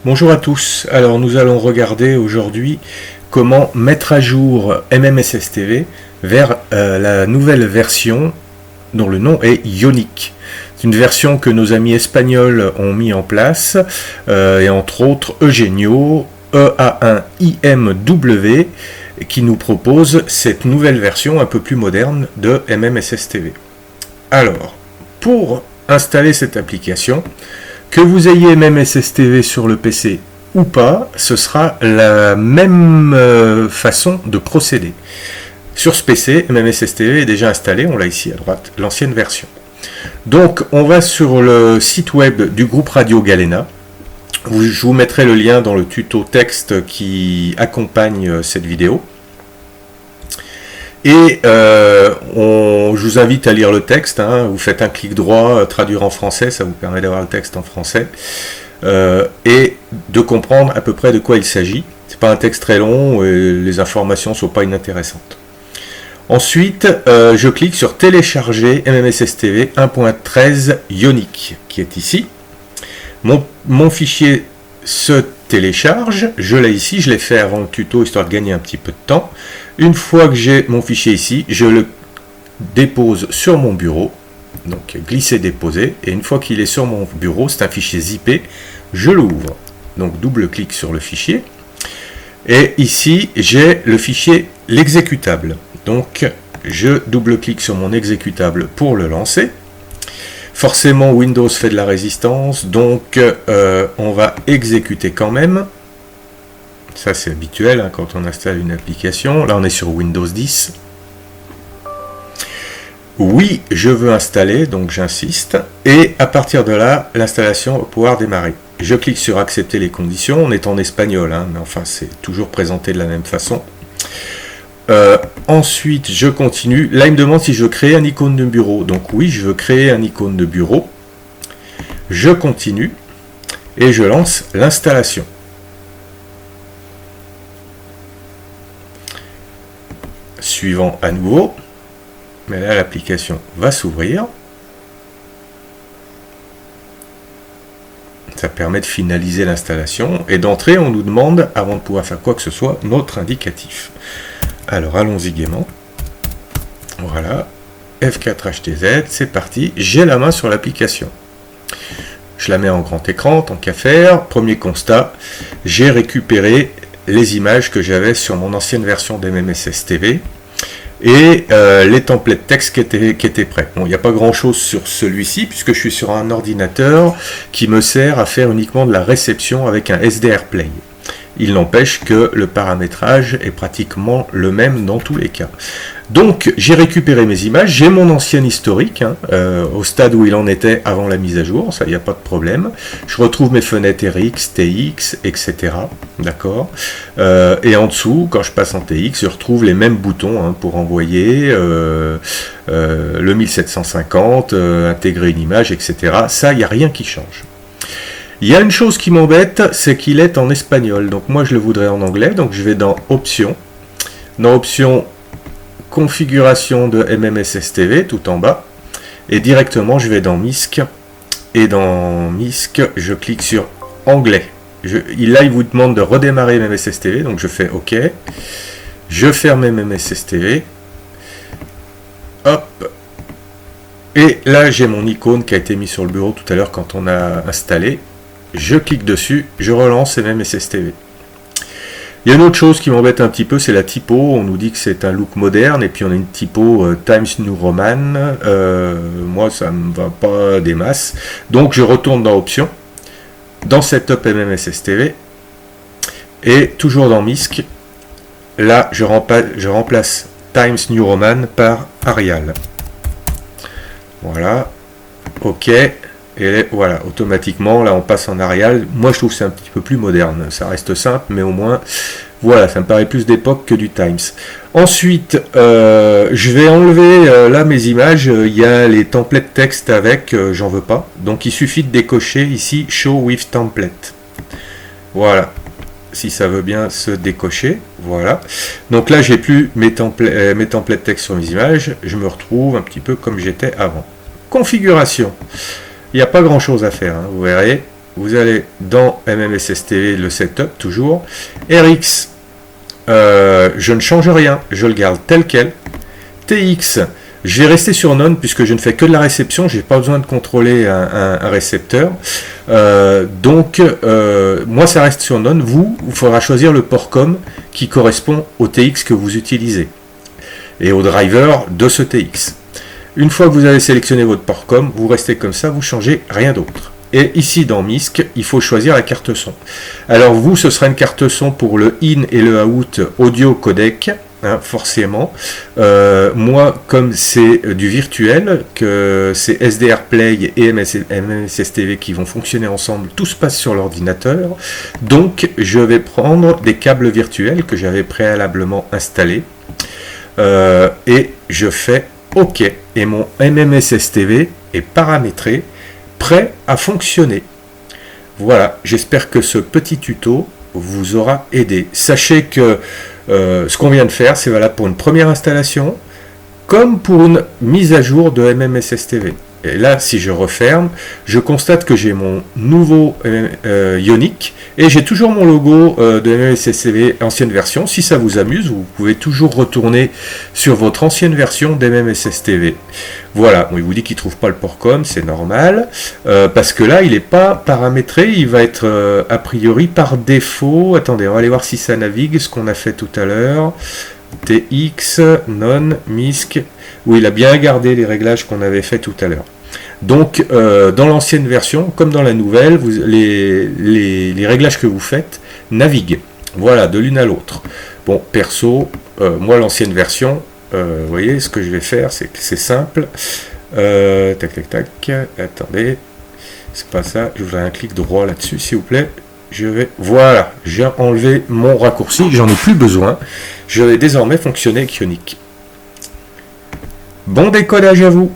Bonjour à tous, alors nous allons regarder aujourd'hui comment mettre à jour MMSSTV vers la nouvelle version dont le nom est Ionic. C'est une version que nos amis espagnols ont mis en place et entre autres Eugenio, EA1IMW qui nous propose cette nouvelle version un peu plus moderne de MMSSTV. Alors, pour installer cette application, que vous ayez MMSSTV sur le PC ou pas, ce sera la même façon de procéder. Sur ce PC, MMSSTV est déjà installé, on l'a ici à droite, l'ancienne version. Donc on va sur le site web du groupe Radio Galena. Je vous mettrai le lien dans le tuto texte qui accompagne cette vidéo. Et je vous invite à lire le texte, hein. Vous faites un clic droit, traduire en français, ça vous permet d'avoir le texte en français, et de comprendre à peu près de quoi il s'agit. C'est pas un texte très long, et les informations ne sont pas inintéressantes. Ensuite, je clique sur télécharger MMSSTV 1.13 Ionic, qui est ici. Mon fichier se télécharge, je l'ai ici, je l'ai fait avant le tuto, histoire de gagner un petit peu de temps. Une fois que j'ai mon fichier ici, je le dépose sur mon bureau, donc glisser-déposer, et une fois qu'il est sur mon bureau, c'est un fichier zippé, je l'ouvre. Donc double-clic sur le fichier, et ici j'ai le fichier l'exécutable. Donc je double-clique sur mon exécutable pour le lancer. Forcément Windows fait de la résistance, donc on va exécuter quand même. Ça c'est habituel hein, quand on installe une application. Là on est sur Windows 10. Oui, je veux installer, donc j'insiste. Et à partir de là, l'installation va pouvoir démarrer. Je clique sur accepter les conditions. On est en espagnol, hein, mais enfin c'est toujours présenté de la même façon. Ensuite, je continue. Là, il me demande si je veux créer un icône de bureau. Donc oui, je veux créer un icône de bureau. Je continue et je lance l'installation. Suivant à nouveau. Mais là, l'application va s'ouvrir. Ça permet de finaliser l'installation. Et d'entrée, on nous demande, avant de pouvoir faire quoi que ce soit, notre indicatif. Alors allons-y gaiement. Voilà, F4HTZ, c'est parti. J'ai la main sur l'application. Je la mets en grand écran, tant qu'à faire. Premier constat, j'ai récupéré les images que j'avais sur mon ancienne version d'MMSSTV et les templates texte qui étaient prêts. Bon, il n'y a pas grand chose sur celui-ci puisque je suis sur un ordinateur qui me sert à faire uniquement de la réception avec un SDR Play. Il n'empêche que le paramétrage est pratiquement le même dans tous les cas. Donc j'ai récupéré mes images, j'ai mon ancien historique, hein, au stade où il en était avant la mise à jour, ça il n'y a pas de problème. Je retrouve mes fenêtres RX, TX, etc. D'accord. Et en dessous, quand je passe en TX, je retrouve les mêmes boutons hein, pour envoyer le 1750, intégrer une image, etc. Ça, il n'y a rien qui change. Il y a une chose qui m'embête, c'est qu'il est en espagnol. Donc moi je le voudrais en anglais. Donc je vais dans Options. Dans Options, Configuration de MMSSTV, tout en bas. Et directement je vais dans MISC. Et dans MISC, je clique sur Anglais. Là il vous demande de redémarrer MMSSTV. Donc je fais OK. Je ferme MMSSTV. Hop. Et là j'ai mon icône qui a été mis sur le bureau tout à l'heure quand on a installé. Je clique dessus, je relance MMSSTV. Il y a une autre chose qui m'embête un petit peu, c'est la typo. On nous dit que c'est un look moderne et puis on a une typo Times New Roman. Moi, ça ne me va pas des masses. Donc, je retourne dans Options, dans Setup MMSSTV et toujours dans MISC. Là, je remplace Times New Roman par Arial. Voilà. OK. Et voilà, automatiquement, là on passe en Arial. Moi je trouve que c'est un petit peu plus moderne. Ça reste simple, mais au moins, voilà, ça me paraît plus d'époque que du Times. Ensuite, je vais enlever là mes images. Il y a les templates texte avec, j'en veux pas. Donc il suffit de décocher ici Show with Template. Voilà, si ça veut bien se décocher. Voilà. Donc là, j'ai plus mes templates texte sur mes images. Je me retrouve un petit peu comme j'étais avant. Configuration. Il n'y a pas grand chose à faire, hein, vous verrez. vous allez dans MMSSTV, le setup toujours. RX, je ne change rien, je le garde tel quel. TX, je vais rester sur None puisque je ne fais que de la réception, je n'ai pas besoin de contrôler un récepteur. Donc, moi ça reste sur None. Vous, il faudra choisir le port COM qui correspond au TX que vous utilisez et au driver de ce TX. Une fois que vous avez sélectionné votre port COM, vous restez comme ça, vous changez rien d'autre. Et ici dans MISC, il faut choisir la carte son. Alors vous, ce sera une carte son pour le in et le out audio codec, hein, forcément. Moi, comme c'est du virtuel, que c'est SDR Play et MMSSTV qui vont fonctionner ensemble, tout se passe sur l'ordinateur. Donc je vais prendre des câbles virtuels que j'avais préalablement installés. Et je fais OK. Et mon MMSSTV est paramétré, prêt à fonctionner. Voilà, j'espère que ce petit tuto vous aura aidé. Sachez que ce qu'on vient de faire, c'est valable pour une première installation, comme pour une mise à jour de MMSSTV. Et là, si je referme, je constate que j'ai mon nouveau Ionic et j'ai toujours mon logo de MMSSTV ancienne version. Si ça vous amuse, vous pouvez toujours retourner sur votre ancienne version d'MMSSTV. Voilà, bon, il vous dit qu'il ne trouve pas le port COM, c'est normal, parce que là, il n'est pas paramétré, il va être a priori par défaut. Attendez, on va aller voir si ça navigue, ce qu'on a fait tout à l'heure. TX, None, MISC. Oui, il a bien gardé les réglages qu'on avait fait tout à l'heure. Donc, dans l'ancienne version, comme dans la nouvelle, les réglages que vous faites naviguent. Voilà, de l'une à l'autre. Bon, perso, moi, l'ancienne version, vous voyez, ce que je vais faire, c'est que c'est simple. Tac, tac, tac. Attendez, c'est pas ça. Je voudrais un clic droit là-dessus, s'il vous plaît. Voilà, j'ai enlevé mon raccourci, j'en ai plus besoin. Je vais désormais fonctionner avec Ionic. Bon décodage à vous!